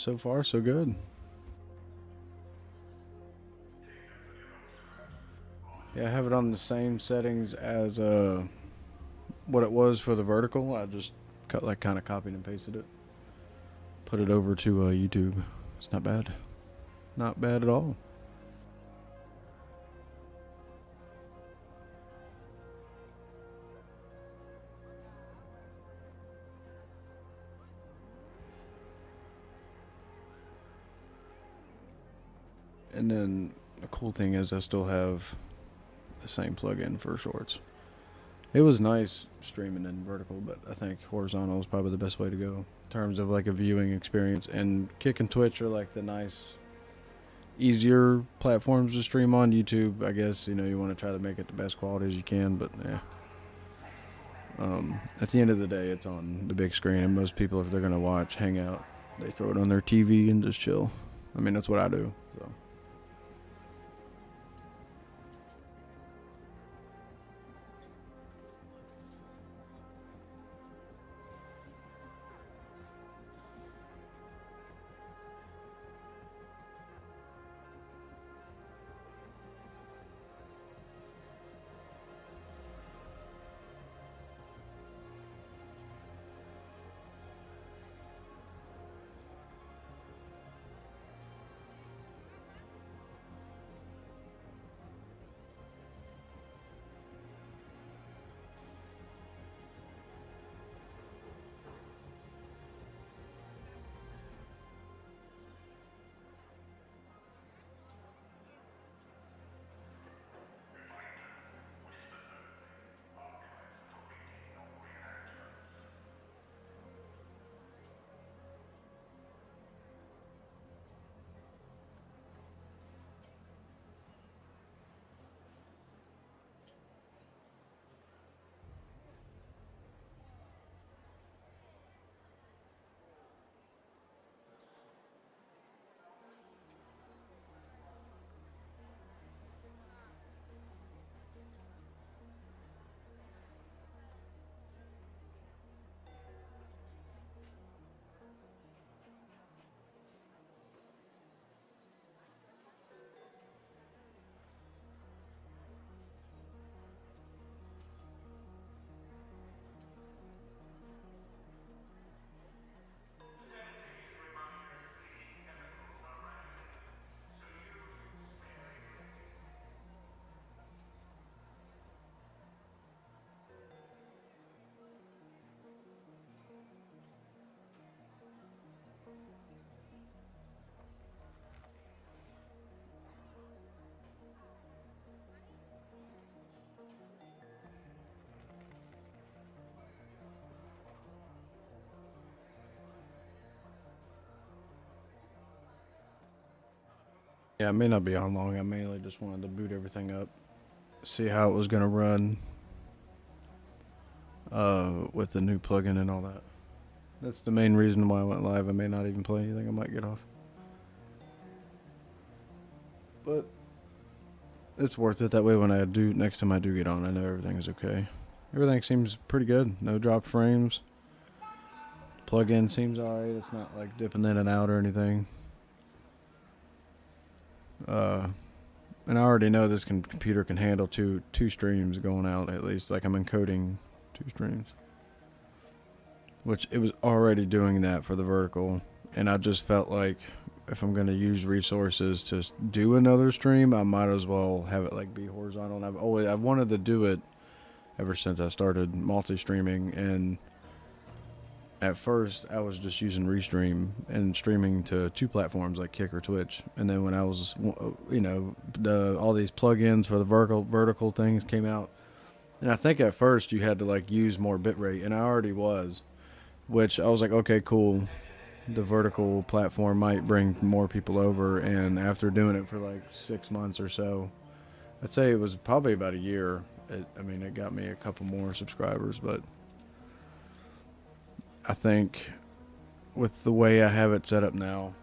So far, so good. Yeah, I have it on the same settings as what it was for the vertical. I just kind of copied and pasted it, put it over to YouTube. It's not bad, not bad at all. And then the cool thing is I still have the same plugin for shorts. It was nice streaming in vertical, but I think horizontal is probably the best way to go in terms of like a viewing experience. And Kick and Twitch are like the nice, easier platforms to stream on. YouTube, I guess, you want to try to make it the best quality as you can, but yeah. At the end of the day, it's on the big screen, and most people, if they're gonna watch Hangout, they throw it on their TV and just chill. I mean, that's what I do. So. Yeah, it may not be on long. I mainly just wanted to boot everything up, see how it was gonna run with the new plugin and all that. That's the main reason why I went live. I may not even play anything. I might get off, but it's worth it. That way, when next time I do get on, I know everything is okay. Everything seems pretty good. No dropped frames. Plugin seems alright. It's not like dipping in and out or anything. And I already know this computer can handle two streams going out at least. Like I'm encoding 2 streams, which it was already doing that for the vertical. And I just felt like if I'm going to use resources to do another stream, I might as well have it like be horizontal. And I've wanted to do it ever since I started multi-streaming. And at first I was just using Restream and streaming to 2 platforms like Kick or Twitch. And then when I was, all these plugins for the vertical things came out. And I think at first you had to like use more bitrate, and I already was, which I was like, okay, cool. The vertical platform might bring more people over. And after doing it for like 6 months or so, I'd say it was probably about a year. It got me a couple more subscribers, but I think with the way I have it set up now,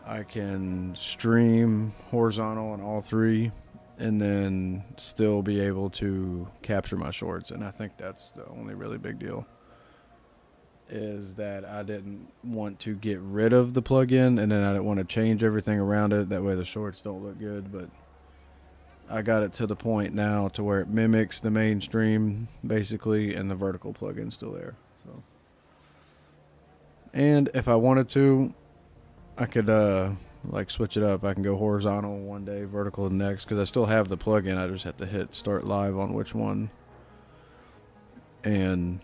I can stream horizontal on all 3 and then still be able to capture my shorts. And I think that's the only really big deal. is that I didn't want to get rid of the plugin, and then I didn't want to change everything around it. That way the shorts don't look good. But I got it to the point now to where it mimics the mainstream basically, and the vertical plugin's still there. So, and if I wanted to, I could like switch it up. I can go horizontal one day, vertical the next, because I still have the plugin. I just have to hit start live on which one, and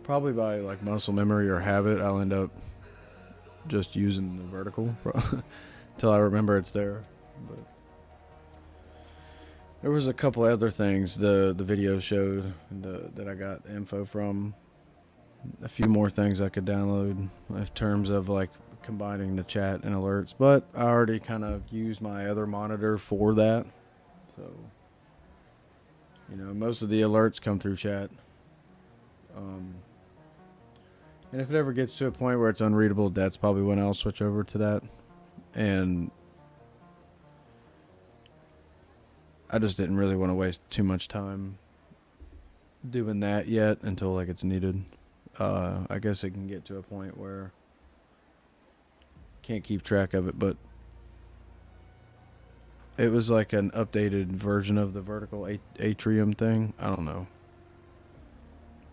probably by like muscle memory or habit, I'll end up just using the vertical until I remember it's there. But there was a couple other things the video showed that I got info from. A few more things I could download in terms of like combining the chat and alerts, but I already kind of used my other monitor for that. So, most of the alerts come through chat. And if it ever gets to a point where it's unreadable, that's probably when I'll switch over to that. And I just didn't really want to waste too much time doing that yet until like it's needed. I guess it can get to a point where can't keep track of it, but it was like an updated version of the vertical atrium thing. I don't know.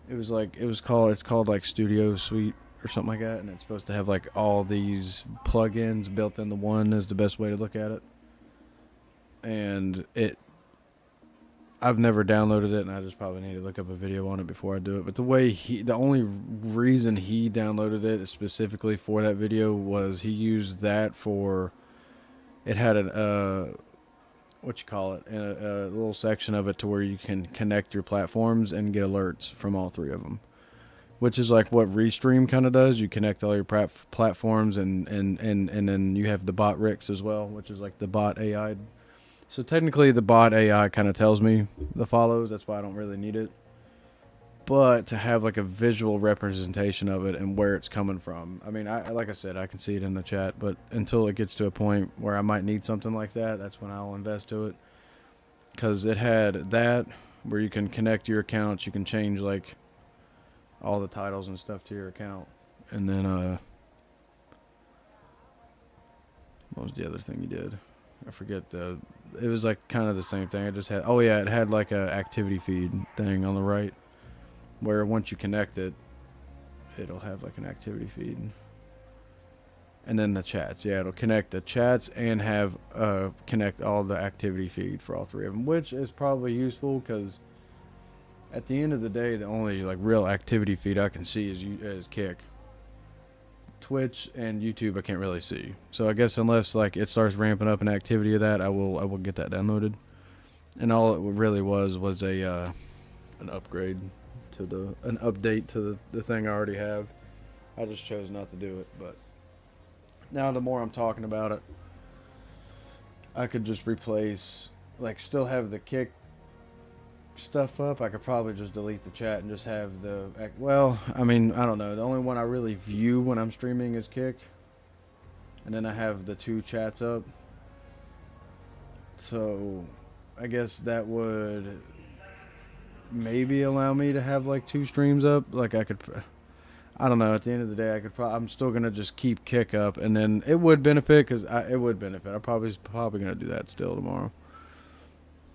It's called like Studio Suite or something like that, and it's supposed to have like all these plugins built into one is the best way to look at it. And I've never downloaded it, and I just probably need to look up a video on it before I do it. But the only reason he downloaded it specifically for that video was he used that for, it had a little section of it to where you can connect your platforms and get alerts from all three of them, which is like what Restream kind of does. You connect all your platforms, and then you have the bot Rix as well, which is like the bot AI. So technically the bot AI kind of tells me the follows. That's why I don't really need it. But to have like a visual representation of it and where it's coming from. I mean, like I said, I can see it in the chat, but until it gets to a point where I might need something like that, that's when I'll invest to it. Because it had that where you can connect your accounts. You can change like all the titles and stuff to your account. And then, what was the other thing you did? I forget. It was like kind of the same thing. It had like a activity feed thing on the right, where once you connect it, it'll have like an activity feed. And then the chats. Yeah, it'll connect the chats and have connect all the activity feed for all three of them, which is probably useful because at the end of the day, the only like real activity feed I can see is Kick. Twitch and YouTube I can't really see. So I guess unless like it starts ramping up an activity of that, I will get that downloaded. And all it really was a an upgrade to an update to the thing I already have. I just chose not to do it, but now the more I'm talking about it, I could just replace, like, still have the Kick stuff up. I could probably just delete the chat and just have I mean, I don't know. The only one I really view when I'm streaming is Kick. And then I have the two chats up. So I guess that would maybe allow me to have like two streams up. Like I don't know. At the end of the day, I'm still gonna just keep Kick up, and then it would benefit it would benefit. I'm probably gonna do that still tomorrow.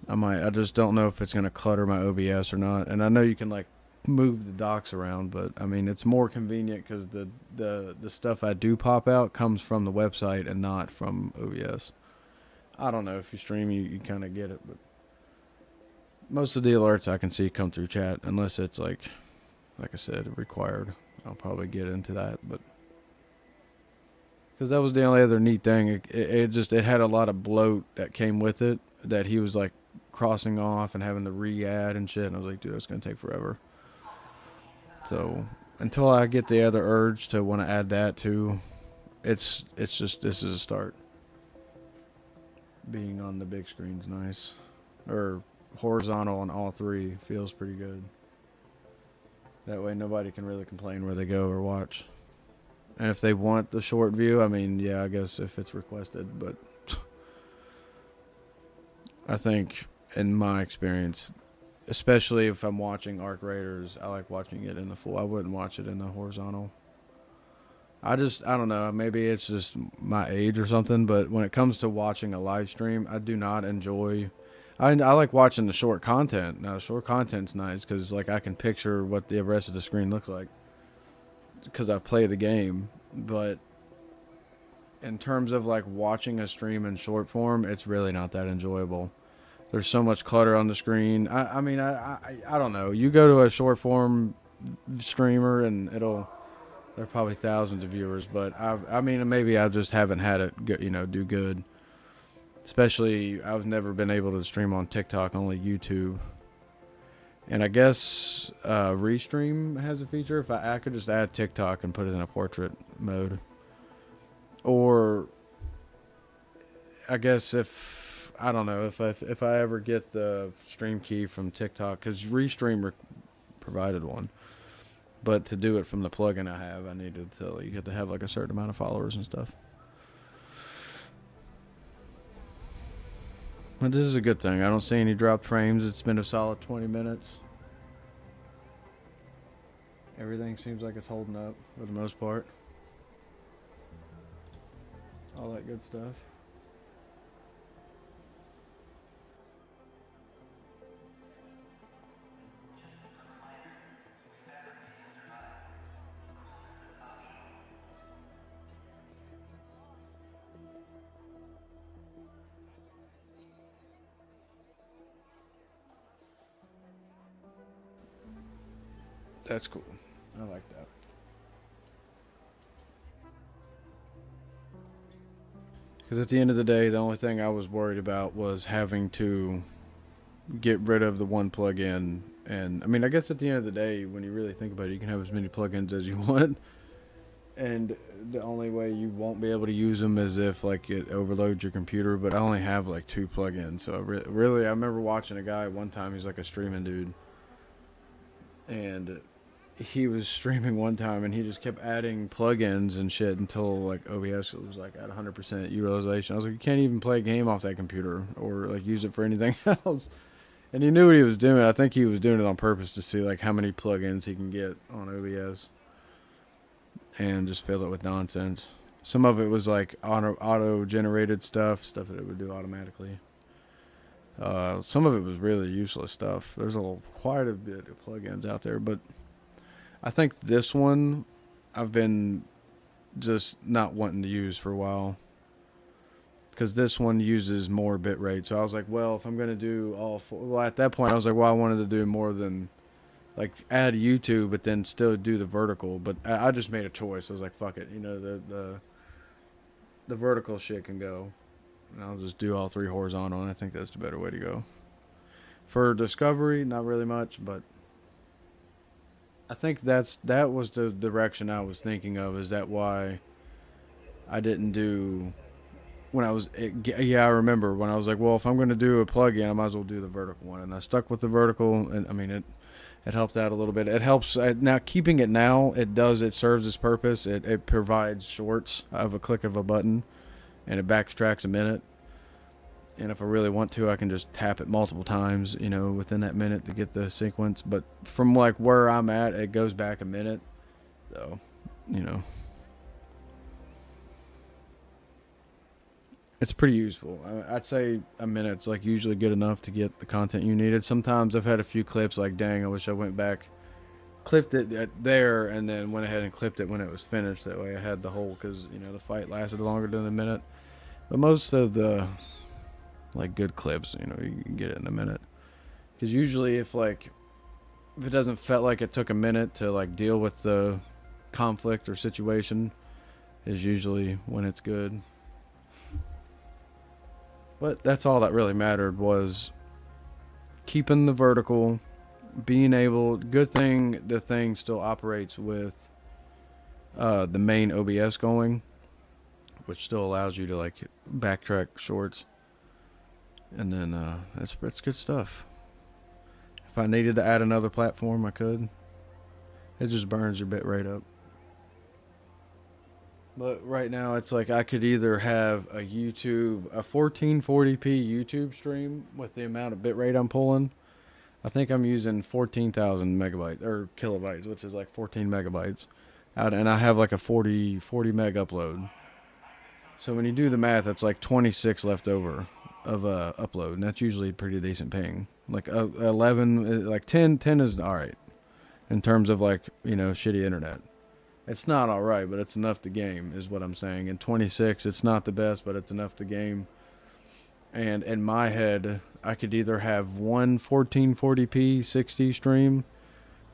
I just don't know if it's gonna clutter my OBS or not. And I know you can like move the docks around, but I mean it's more convenient because the stuff I do pop out comes from the website and not from OBS. I don't know, if you stream you kind of get it, but most of the alerts I can see come through chat, unless it's like I said, required. I'll probably get into that, but because that was the only other neat thing. It had a lot of bloat that came with it that he was like crossing off and having to re-add and shit, and I was like, dude, that's gonna take forever. So until I get the other urge to want to add that too, it's just, this is a start. Being on the big screen's nice, or horizontal on all three feels pretty good. That way nobody can really complain where they go or watch. And if they want the short view, I mean, yeah, I guess if it's requested, but I think in my experience, Especially if I'm watching Arc Raiders, I like watching it in the full. I wouldn't watch it in the horizontal. I don't know. Maybe it's just my age or something. But when it comes to watching a live stream, I do not enjoy. I like watching the short content. Now, short content's nice because like I can picture what the rest of the screen looks like because I play the game. But in terms of like watching a stream in short form, it's really not that enjoyable. There's so much clutter on the screen. I mean, I don't know. You go to a short form streamer and there are probably thousands of viewers, but I mean, maybe I just haven't had it, do good. Especially, I've never been able to stream on TikTok, only YouTube. And I guess Restream has a feature. If I could just add TikTok and put it in a portrait mode, or I guess if I don't know if I ever get the stream key from TikTok, because Restream provided one. But to do it from the plugin I have, I needed to. You have to have like a certain amount of followers and stuff. But this is a good thing. I don't see any dropped frames. It's been a solid 20 minutes. Everything seems like it's holding up for the most part. All that good stuff. That's cool. I like that. Because at the end of the day, the only thing I was worried about was having to get rid of the one plugin. And I mean, I guess at the end of the day, when you really think about it, you can have as many plugins as you want. And the only way you won't be able to use them is if like it overloads your computer. But I only have like 2 plugins. So really, I remember watching a guy one time. He's like a streaming dude, and he was streaming one time and he just kept adding plugins and shit until like OBS was like at 100% utilization. I was like, you can't even play a game off that computer or like use it for anything else. And he knew what he was doing. I think he was doing it on purpose to see like how many plugins he can get on OBS and just fill it with nonsense. Some of it was like auto generated stuff that it would do automatically. Some of it was really useless stuff. There's quite a bit of plugins out there, but I think this one I've been just not wanting to use for a while because this one uses more bitrate. So I was like, well, if I'm going to do all four, well, at that point I was like, well, I wanted to do more than like add YouTube, but then still do the vertical. But I just made a choice. I was like, fuck it. The vertical shit can go. And I'll just do all 3 horizontal. And I think that's the better way to go. For discovery, not really much, but I think that was the direction I was thinking of. Is that why I didn't do when I was? Yeah, I remember when I was like, well, if I'm going to do a plugin, I might as well do the vertical one, and I stuck with the vertical, and I mean it helped out a little bit. It helps now keeping it now. It serves its purpose. It provides shorts of a click of a button, and it backtracks a minute. And if I really want to, I can just tap it multiple times, within that minute to get the sequence. But from like where I'm at, it goes back a minute. So, it's pretty useful. I'd say a minute's like usually good enough to get the content you needed. Sometimes I've had a few clips like, dang, I wish I went back, clipped it there, and then went ahead and clipped it when it was finished. That way I had the whole, because, the fight lasted longer than a minute. But most of the like good clips, you can get it in a minute. Because usually if it doesn't feel like it took a minute to like deal with the conflict or situation, is usually when it's good. But that's all that really mattered, was keeping the vertical, being able. Good thing the thing still operates with the main OBS going, which still allows you to like backtrack shorts. And then that's good stuff. If I needed to add another platform, I could. It just burns your bitrate up. But right now, it's like I could either have a 1440p YouTube stream with the amount of bitrate I'm pulling, I think I'm using 14,000 megabytes or kilobytes, which is like 14 megabytes out, and I have like a 40 meg upload. So when you do the math, it's like 26 left over of upload, and that's usually pretty decent ping. Like 11, like 10 is all right in terms of like, you know, shitty internet. It's not all right, but it's enough to game, is what I'm saying. And 26, it's not the best, but it's enough to game. And in my head, I could either have one 1440p 60 stream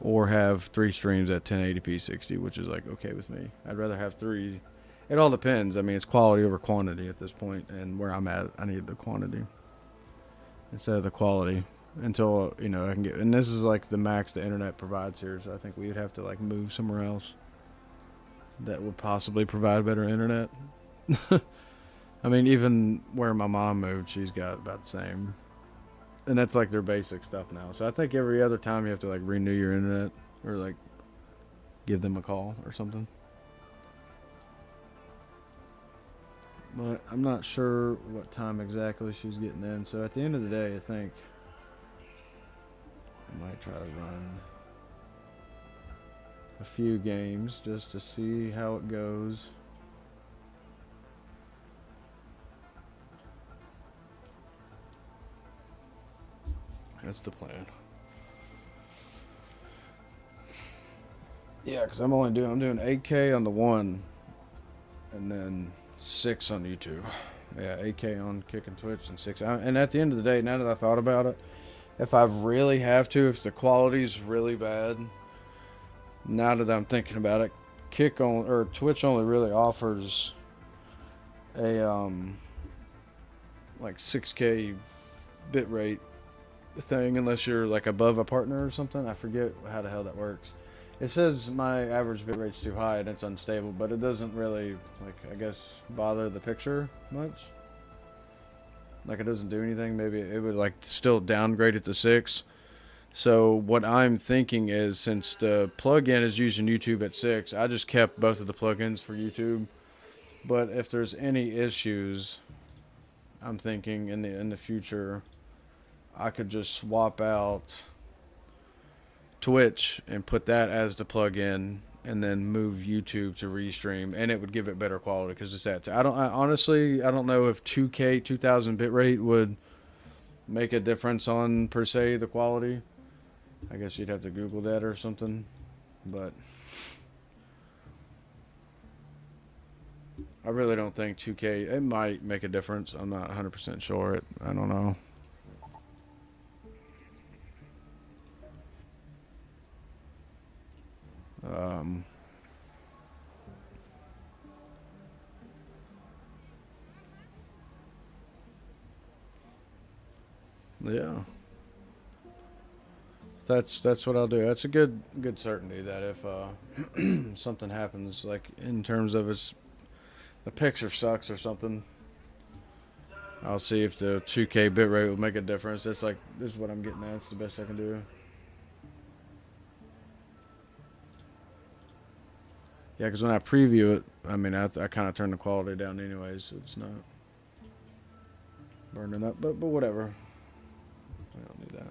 or have 3 streams at 1080p 60, which is like okay with me. I'd rather have 3. It all depends. I mean, it's quality over quantity at this point, and where I'm at, I need the quantity instead of the quality until, you know, I can get. And this is like the max the internet provides here, so I think we would have to like move somewhere else that would possibly provide better internet. I mean, even where my mom moved, she's got about the same. And that's like their basic stuff now. So I think every other time you have to like renew your internet or like give them a call or something. But I'm not sure what time exactly she's getting in. So at the end of the day, I think I might try to run a few games just to see how it goes. That's the plan. Yeah, because I'm doing 8K on the one, and then 6 on YouTube. Yeah, 8K on Kick and Twitch and 6. And at the end of the day, now that I thought about it, if I really have to, if the quality's really bad, now that I'm thinking about it, Twitch only really offers a like 6K bitrate thing unless you're like above a partner or something. I forget how the hell that works. It says my average bitrate's too high and it's unstable, but it doesn't really, like, I guess, bother the picture much. Like, it doesn't do anything. Maybe it would like still downgrade it to 6. So what I'm thinking is, since the plugin is using YouTube at 6, I just kept both of the plugins for YouTube. But if there's any issues, I'm thinking in the future, I could just swap out Twitch and put that as the plugin, and then move YouTube to Restream, and it would give it better quality because it's that. Honestly, I don't know if 2K 2000 bitrate would make a difference on per se the quality. I guess you'd have to Google that or something, but I really don't think 2K. It might make a difference. I'm not 100% sure. I don't know. Yeah, that's what I'll do. That's a good certainty that if something happens, like in terms of the picture sucks or something, I'll see if the 2K bitrate will make a difference. It's like, this is what I'm getting at. It's the best I can do. Yeah, because when I preview it, I mean, I kind of turn the quality down anyways, so it's not burning up. But whatever. I don't need that.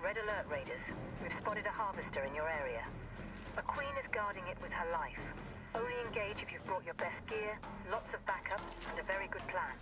Red alert, Raiders. We've spotted a harvester in your area. A queen is guarding it with her life. Only engage if you've brought your best gear, lots of backup, and a very good plan.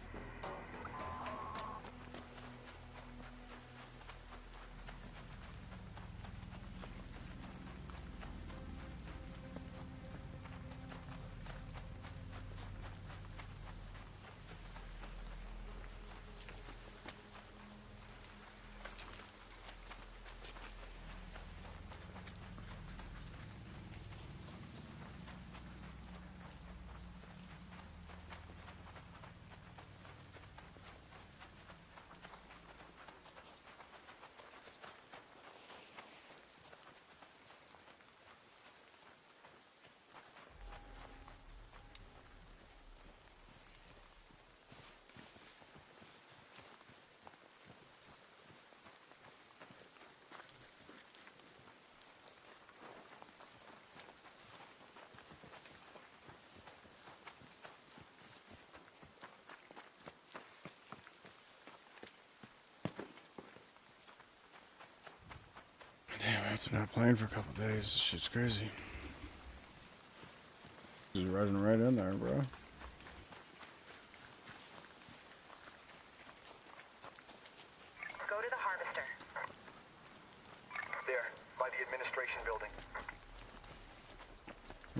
Damn, after not playing for a couple days, this shit's crazy. Just riding right in there, bro. Go to the harvester. There, by the administration building.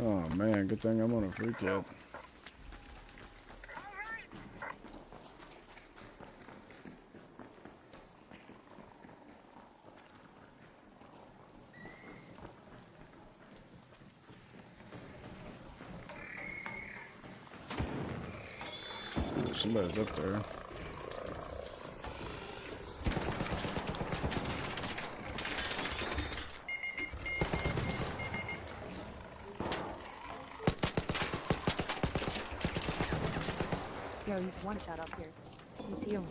Oh man, good thing I'm on a freak yet. Somebody's up there. Yo, he's one shot up here. He's healing.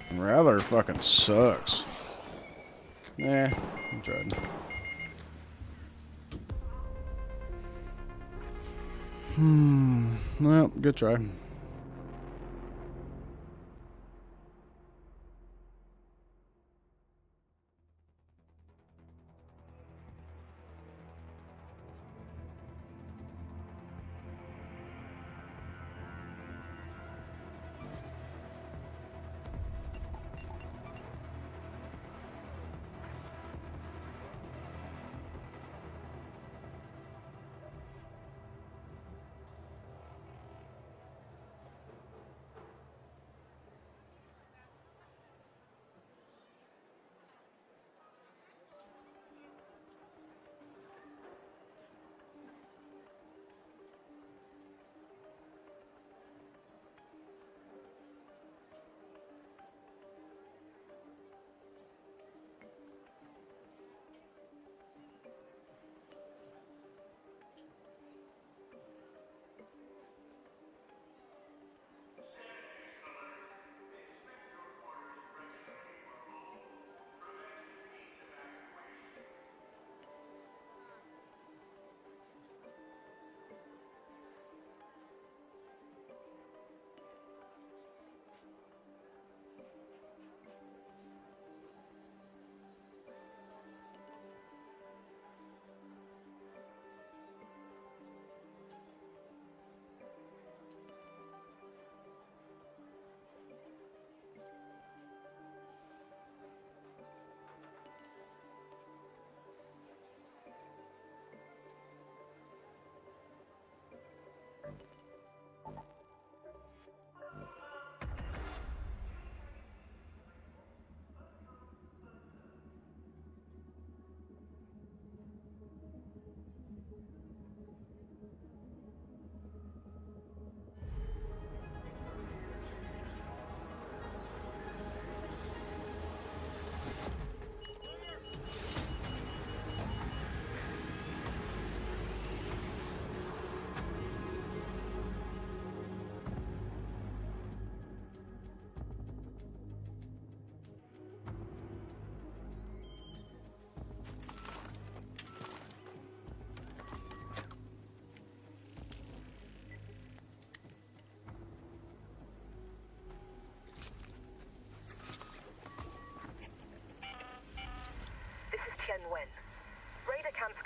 Rattler fucking sucks. Nah, I tried. Well, good try.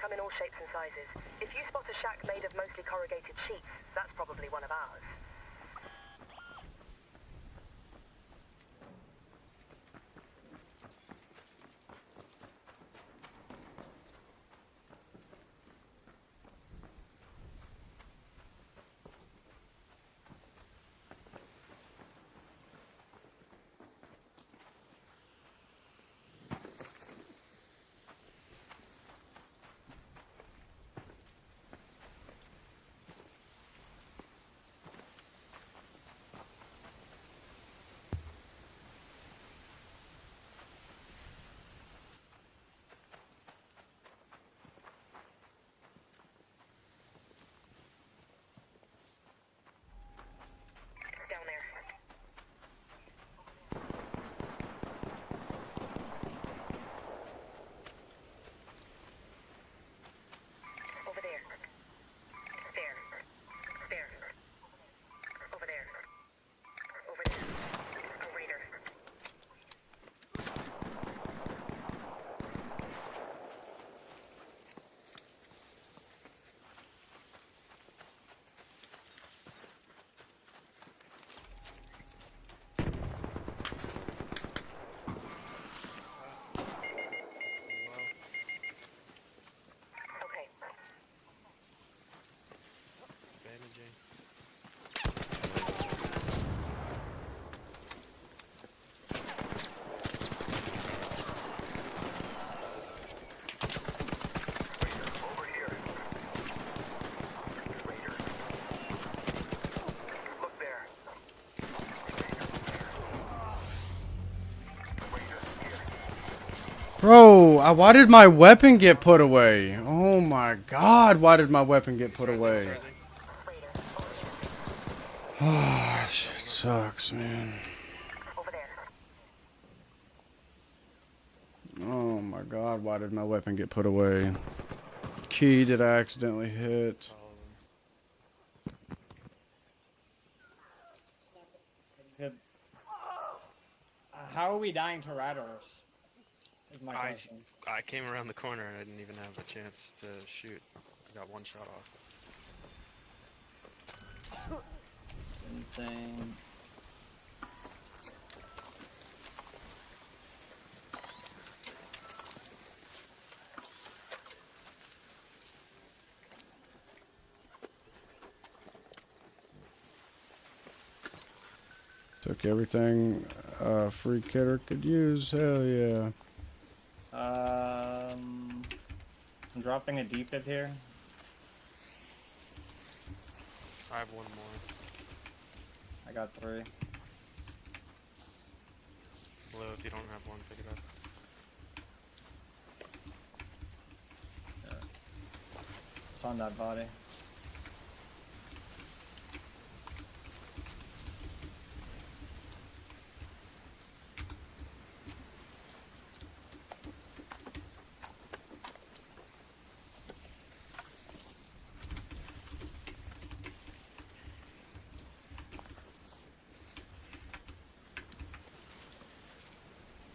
come in all shapes and sizes. If you spot a shack made of mostly corrugated sheets, that's probably one of ours. Down there. Over there. There. There. Over there. Over there. A raider. Okay. Over here. Raider. Look there. Raider here. Bro, why did my weapon get put away? Oh my god, why did my weapon get put away? Ah, shit sucks, man. Over there. Oh my god, why did my weapon get put away? Key did I accidentally hit? How are we dying to rattles? Is my I question. I came around the corner and I didn't even have a chance to shoot. I got one shot off. Insane. Took everything free kidder could use. Hell yeah. I'm dropping a defib here. I have one more. I got 3. Hello, if you don't have one, pick it up. It's on that body.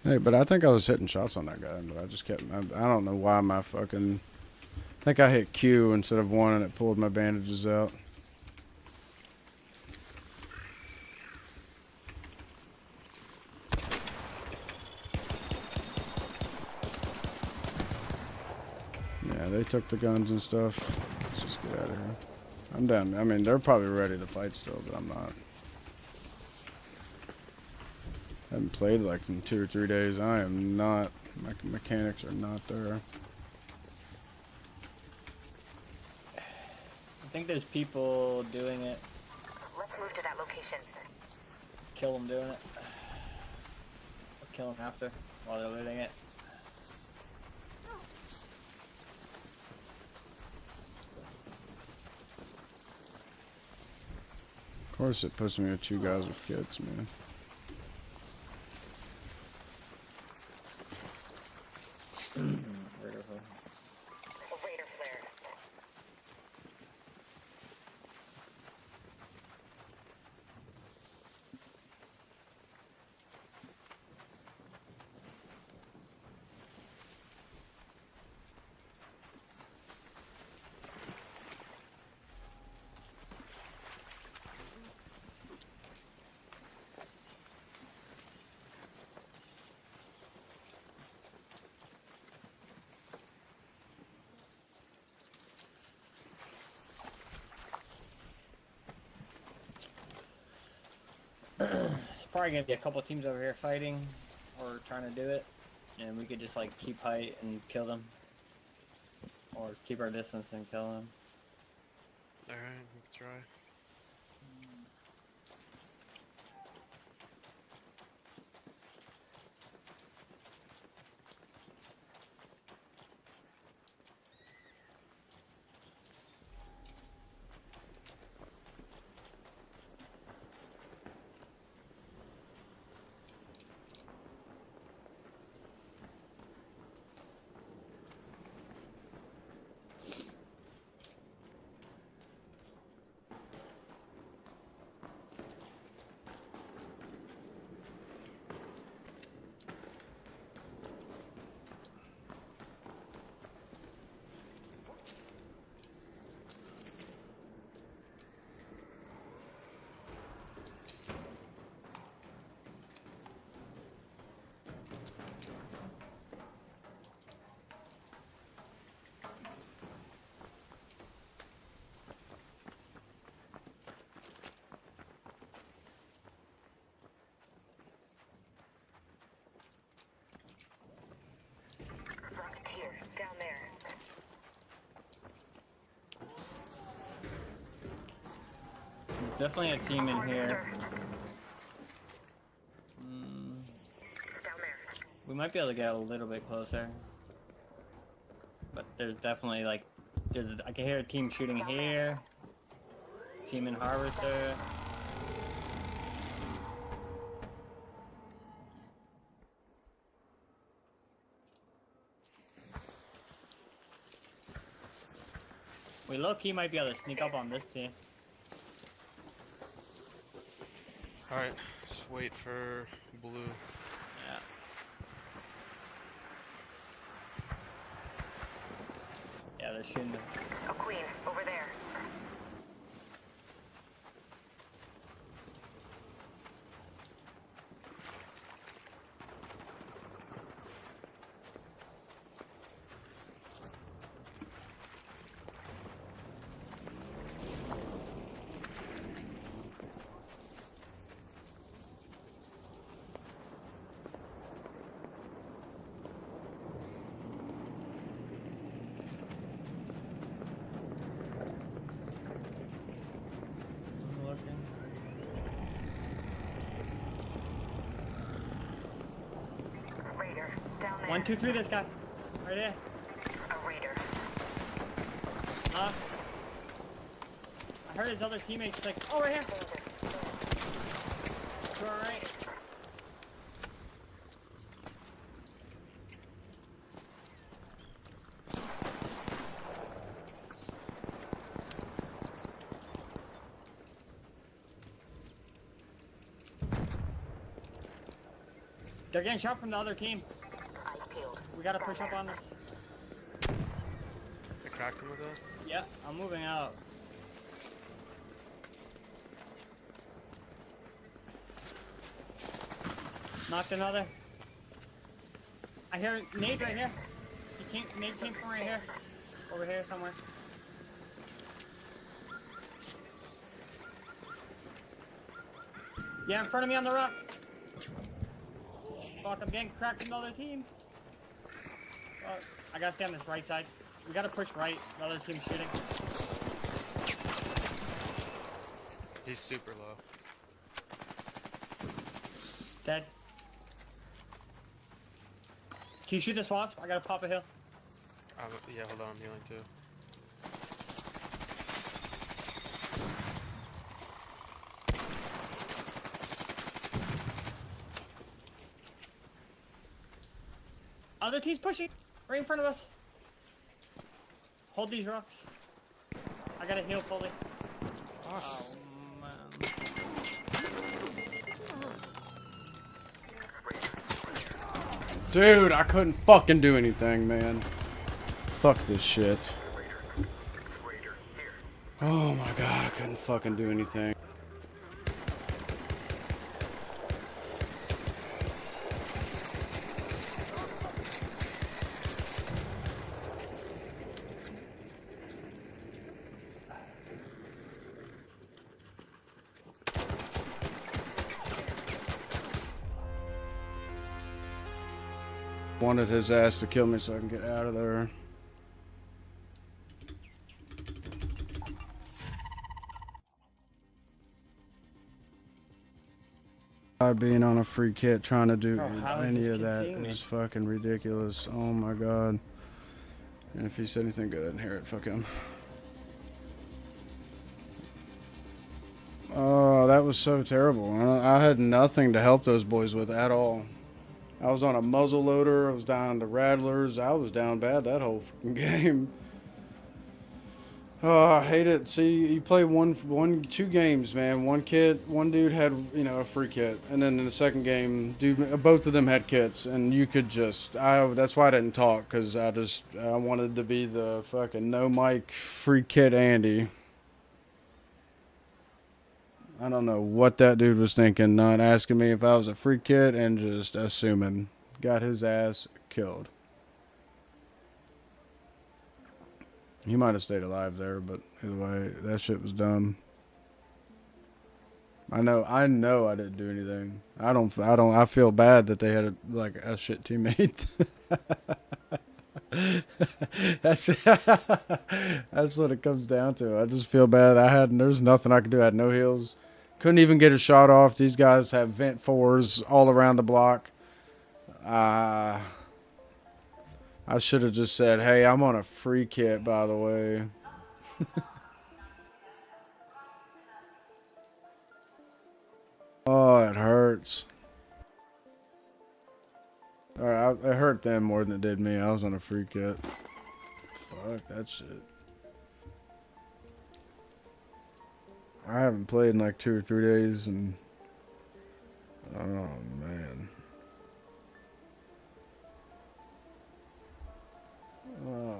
Hey, but I think I was hitting shots on that guy, but I just kept. I don't know why my fucking. I think I hit Q instead of 1 and it pulled my bandages out. Yeah, they took the guns and stuff. Let's just get out of here. I'm done. I mean, they're probably ready to fight still, but I'm not. I haven't played like in 2 or 3 days. I am not. My mechanics are not there. I think there's people doing it. Let's move to that location. Kill them doing it. Or kill them after, while they're looting it. Of course, it puts me with 2 guys with kids, man. Beautiful. A raider flare. probably gonna be a couple teams over here fighting or trying to do it, and we could just like keep height and kill them, or keep our distance and kill them. Alright, we can try. Rocketeer, down there. There's definitely a team in here. Harvester, down there. We might be able to get a little bit closer, but there's definitely like, I can hear a team shooting here. Team in Harvester. We low-key might be able to sneak up on this team. Alright, just wait for blue. Yeah. Yeah, they're shooting. A queen, over there. Raider, down there. 1, 2, 3, this guy. Right there. A raider. I heard his other teammates like, oh, right here. Danger. To our right. They're getting shot from the other team. Eyes peeled. We gotta push up on this. I cracked him with that. Yep, I'm moving out. Knocked another. I hear Nate right here. Nate came from right here. Over here somewhere. Yeah, in front of me on the rock. Fuck, I'm getting cracked from the other team. Fuck. I gotta stay on this right side. We gotta push right. The other team's shooting. He's super low. Dead. Can you shoot this wasp? I gotta pop a hill. Yeah, hold on, I'm healing too. Other team's pushing! Right in front of us! Hold these rocks. I gotta heal fully. Oh, man. Dude, I couldn't fucking do anything, man. Fuck this shit. Oh my god, I couldn't fucking do anything. wanted his ass to kill me so I can get out of there. Being on a free kit trying to do Bro, how is any this of kid that seeing me? is fucking ridiculous. Oh my god. And if he said anything good, I didn't hear it. Fuck him. Oh, that was so terrible. I had nothing to help those boys with at all. I was on a muzzle loader. I was down to rattlers. I was down bad that whole fucking game. Oh, I hate it. See, you play two games, man. One dude had, a free kit, and then in the second game, both of them had kits, and you could that's why I didn't talk, because I wanted to be the fucking no mic free kit Andy. I don't know what that dude was thinking, not asking me if I was a free kit and just assuming. Got his ass killed. He might have stayed alive there, but either way, that shit was dumb. I know I didn't do anything. I feel bad that they had a shit teammate. That's what it comes down to. I just feel bad. There's nothing I could do. I had no heals. Couldn't even get a shot off. These guys have vent 4s all around the block. I should have just said, hey, I'm on a free kit, by the way. Oh, it hurts. Alright, it hurt them more than it did me. I was on a free kit. Fuck that shit. I haven't played in like 2 or 3 days, and oh man. Oh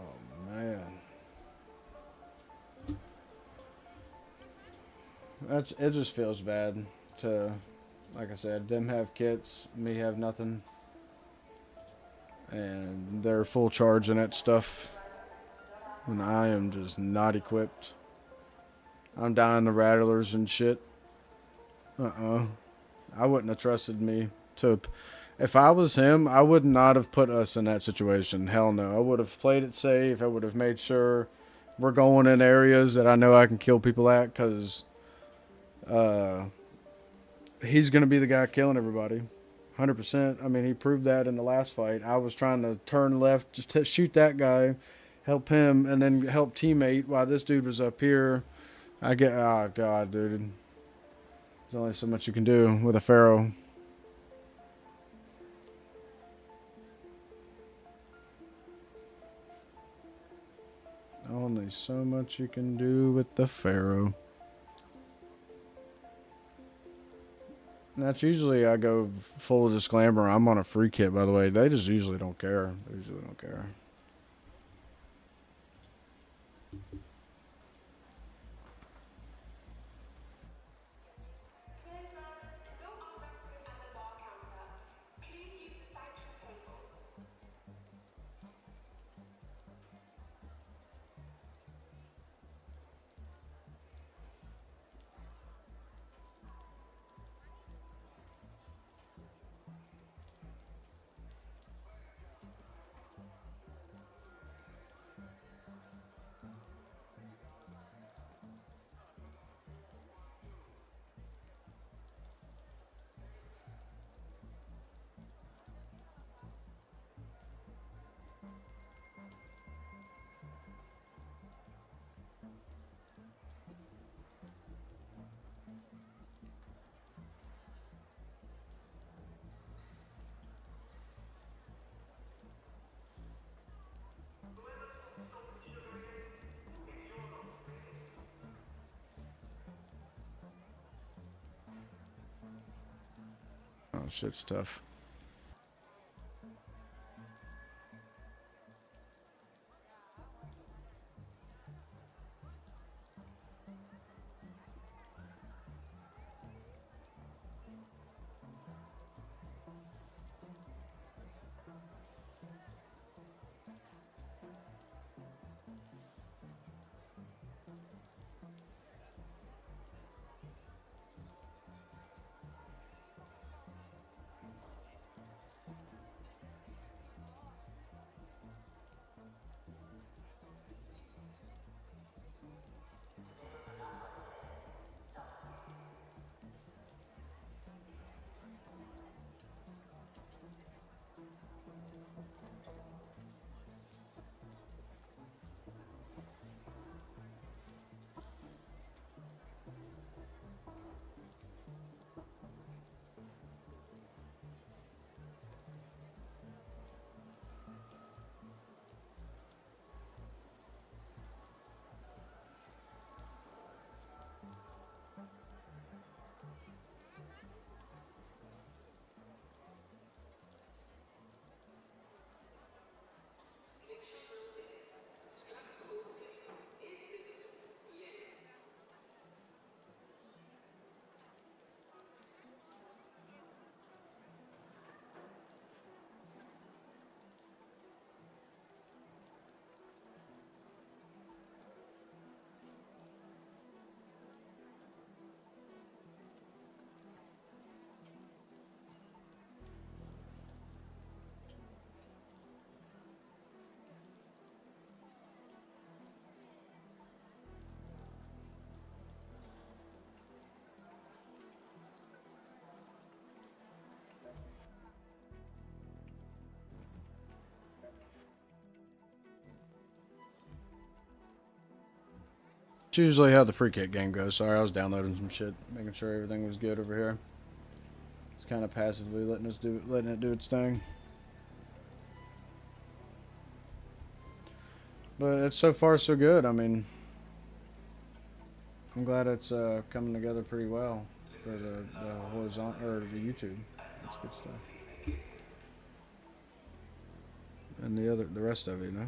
man. It just feels bad to, like I said, them have kits, me have nothing. And they're full charge in that stuff. And I am just not equipped. I'm down the rattlers and shit. I wouldn't have trusted me to. If I was him, I would not have put us in that situation. Hell no. I would have played it safe. I would have made sure we're going in areas that I know I can kill people at, because he's going to be the guy killing everybody. 100%. I mean, he proved that in the last fight. I was trying to turn left, just to shoot that guy, help him, and then help teammate while this dude was up here. Oh god, dude. There's only so much you can do with a Pharaoh. Only so much you can do with the Pharaoh. And that's usually, I go full disclaimer, I'm on a free kit, by the way. They just usually don't care. They usually don't care. Oh, shit's tough. It's usually how the free kick game goes. Sorry, I was downloading some shit, making sure everything was good over here. It's kind of passively letting it do its thing. But it's so far so good. I mean, I'm glad it's coming together pretty well for the horizontal or the YouTube. That's good stuff. And the rest of it, you know.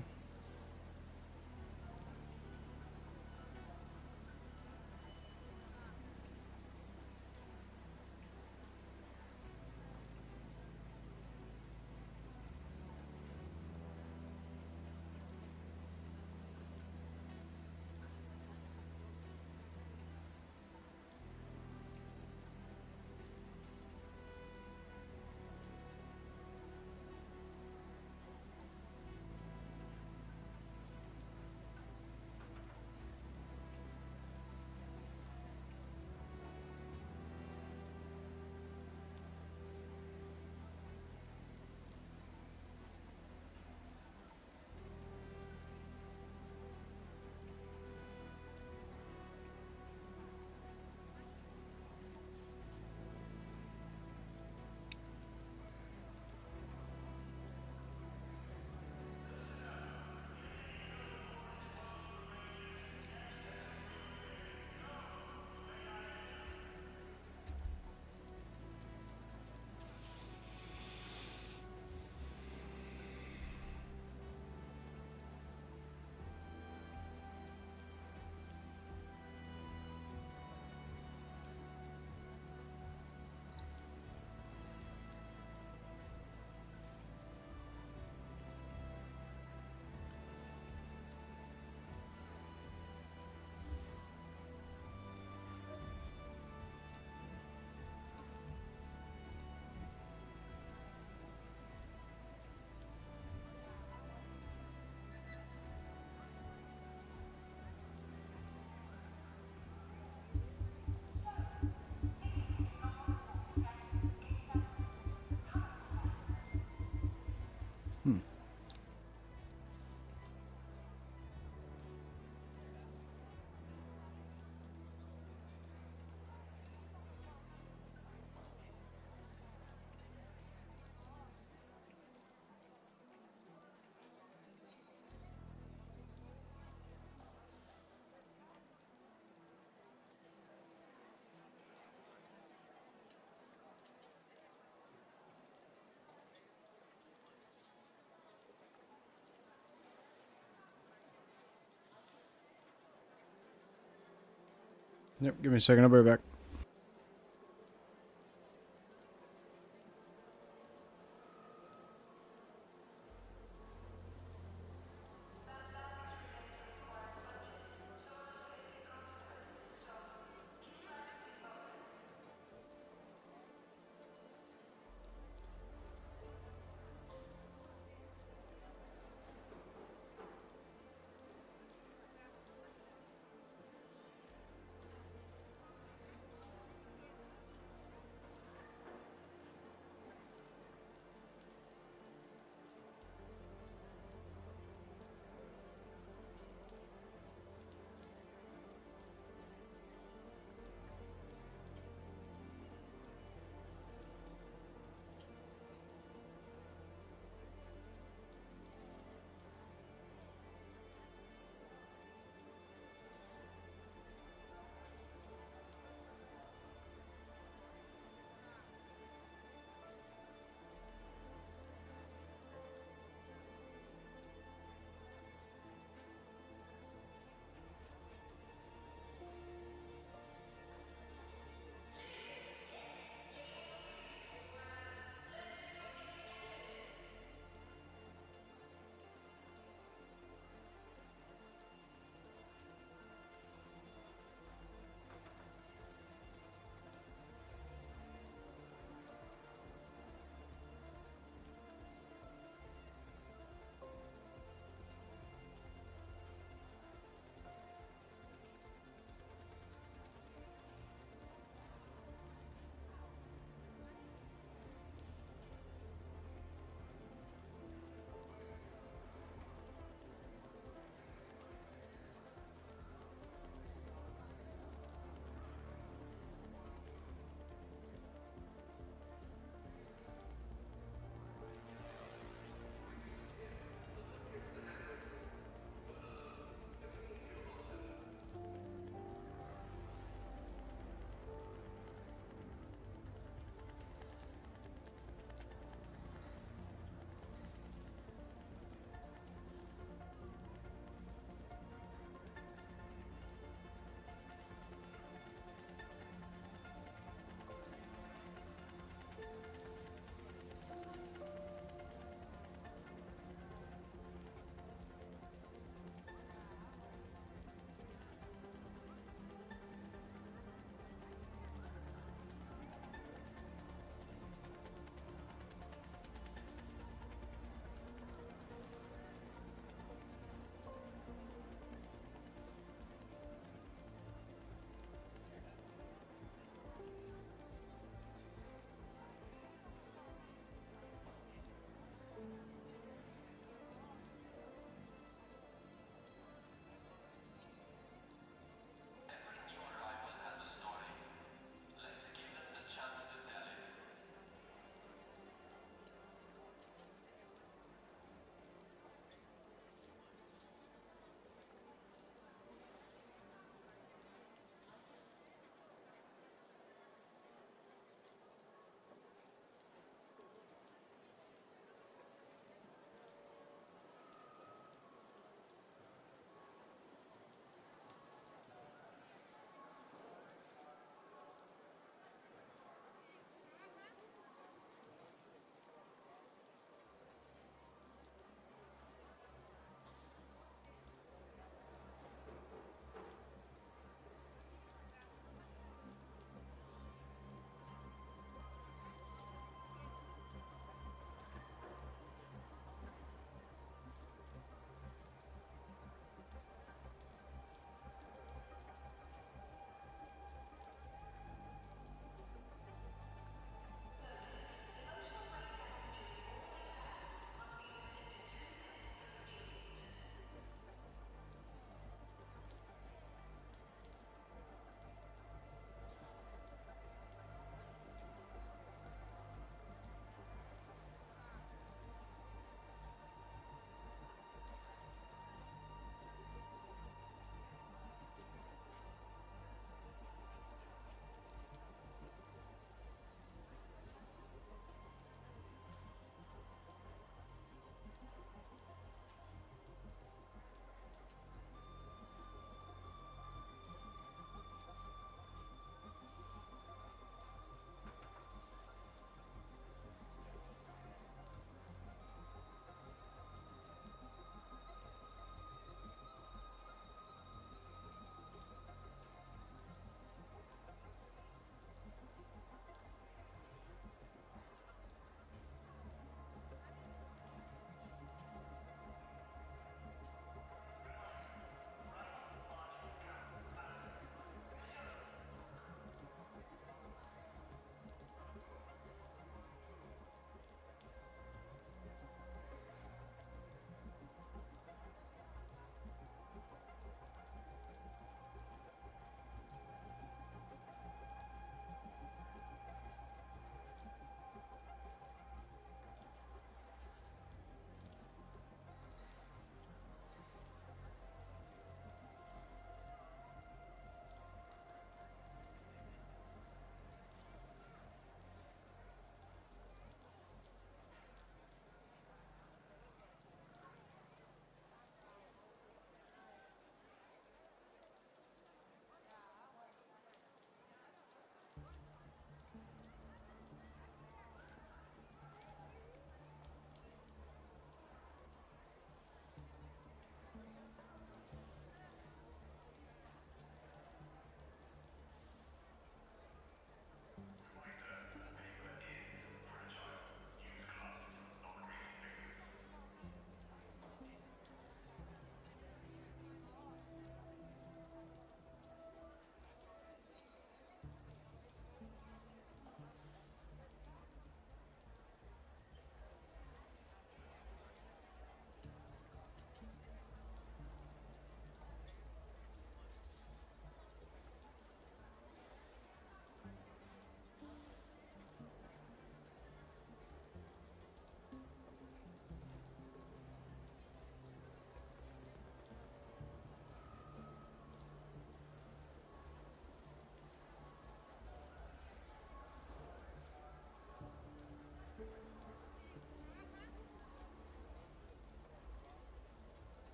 Yep, give me a second. I'll be right back.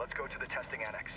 Let's go to the testing annex.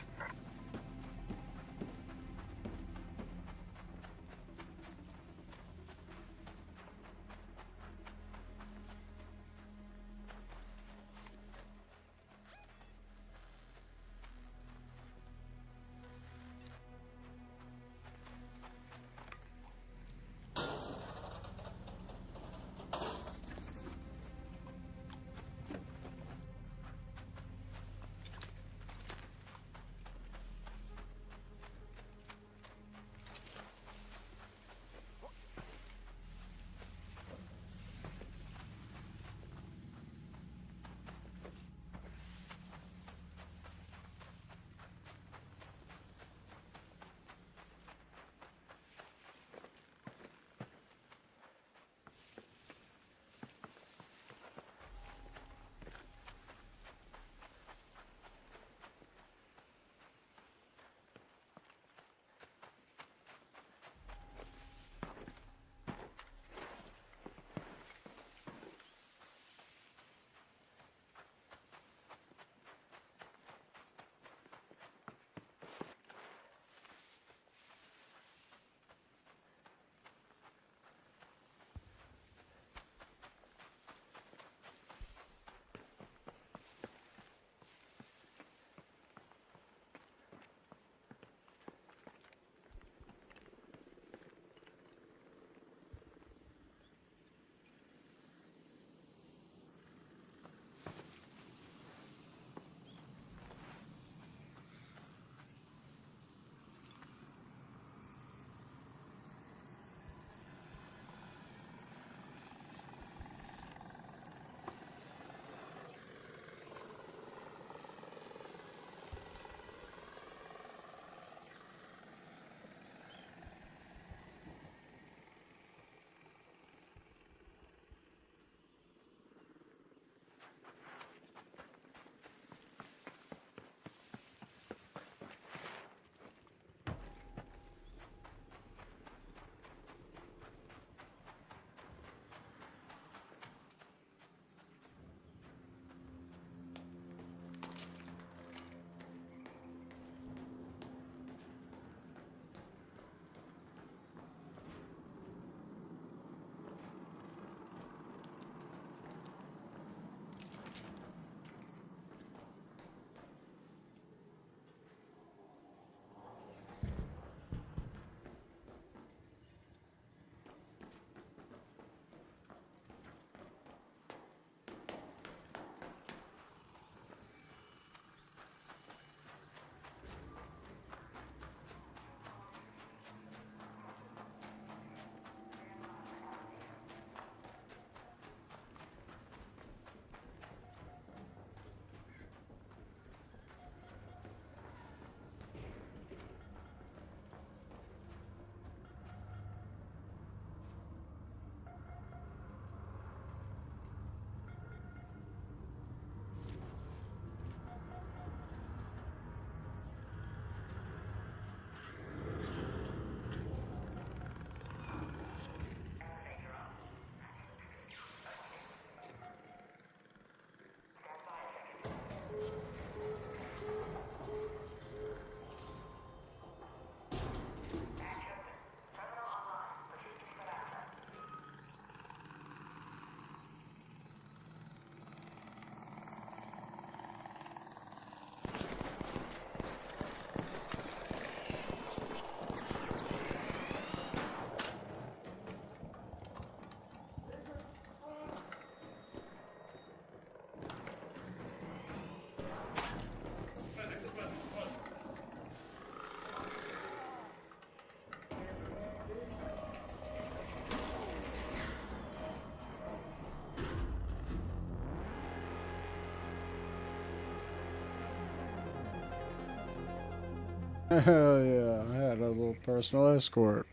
Hell yeah, I had a little personal escort.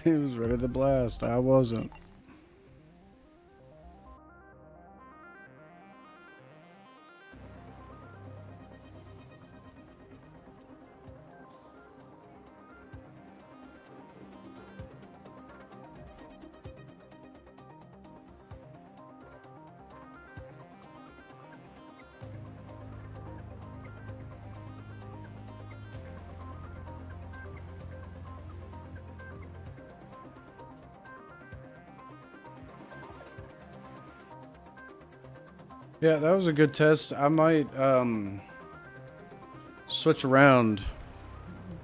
He was ready to blast. I wasn't. Yeah, that was a good test. I might switch around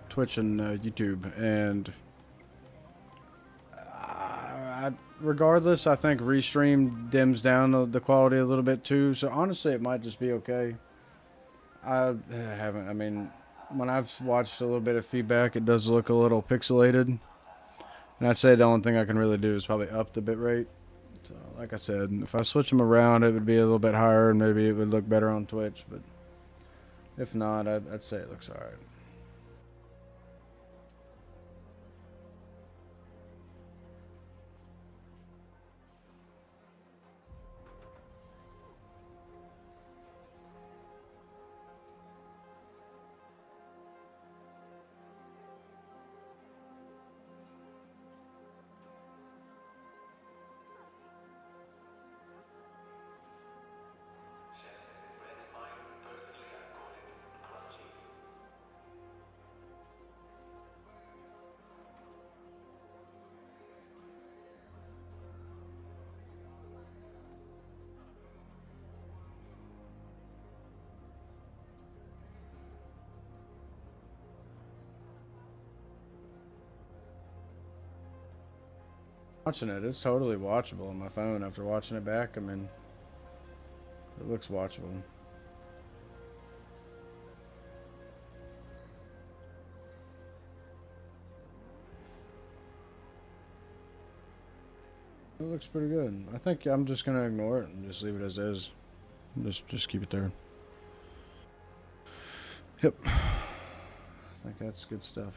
Twitch and YouTube, and regardless, I think Restream dims down the quality a little bit too. So honestly, it might just be okay. I haven't. I mean, when I've watched a little bit of feedback, it does look a little pixelated, and I'd say the only thing I can really do is probably up the bitrate. So, like I said, if I switch them around, it would be a little bit higher, and maybe it would look better on Twitch. But if not, I'd say it looks alright. Watching it, it's totally watchable on my phone after watching it back. I mean, it looks watchable. It looks pretty good. I think I'm just gonna ignore it and just leave it as is. Just keep it there. Yep. I think that's good stuff.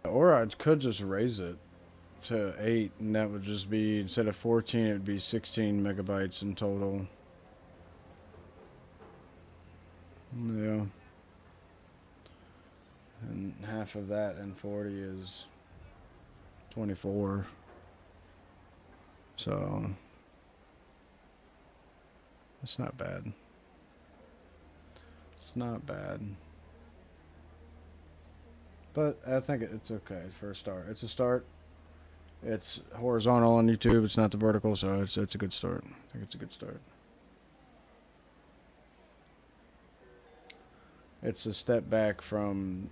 Or I could just raise it to 8, and that would just be, instead of 14, it would be 16 megabytes in total. Yeah. And half of that and 40 is 24. So, it's not bad. It's not bad. But I think it's okay for a start. It's a start. It's horizontal on YouTube. It's not the vertical, so it's a good start. I think it's a good start. It's a step back from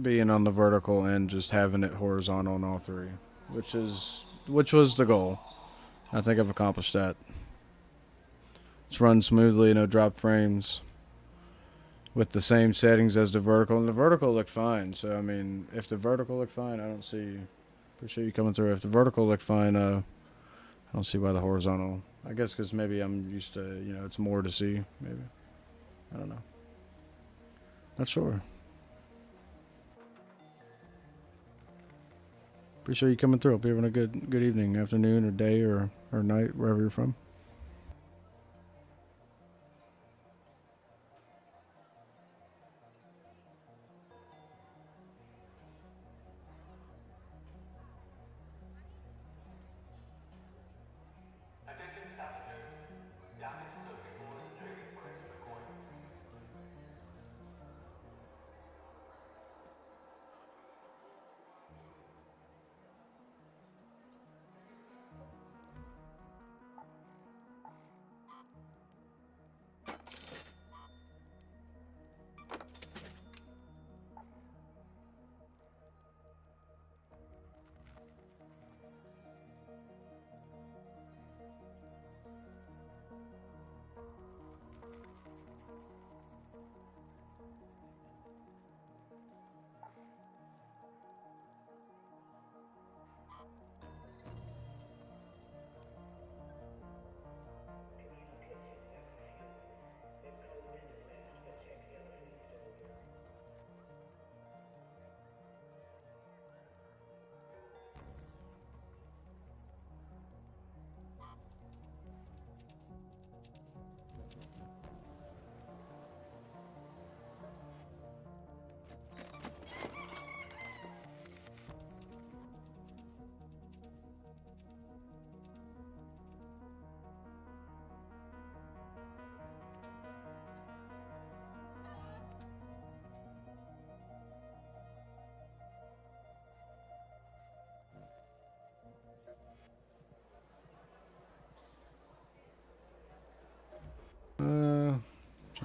being on the vertical and just having it horizontal on all three, which was the goal. I think I've accomplished that. It's run smoothly, no drop frames, with the same settings as the vertical, and the vertical looked fine. So I mean, if the vertical looked fine, I don't see. Appreciate you coming through. If the vertical looked fine, I don't see why the horizontal. I guess because maybe I'm used to, it's more to see. Maybe, I don't know. Not sure. Appreciate you coming through. Hope you're having a good evening, afternoon, or day, or night, wherever you're from.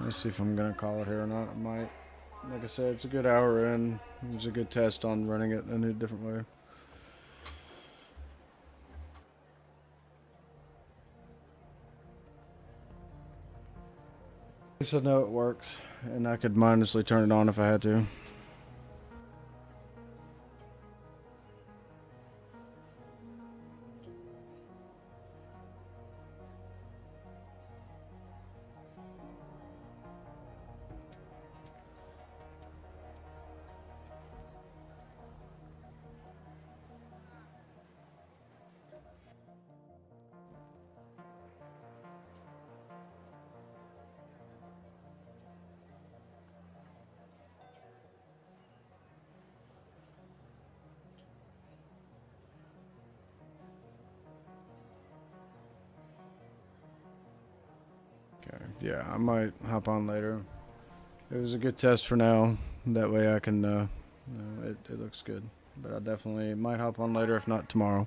Let's see if I'm gonna call it here or not. I might. Like I said, it's a good hour in. It was a good test on running it in a different way. At least I know it works, and I could mindlessly turn it on if I had to. Okay, yeah, I might hop on later. It was a good test for now. That way I can, it looks good. But I definitely might hop on later, if not tomorrow.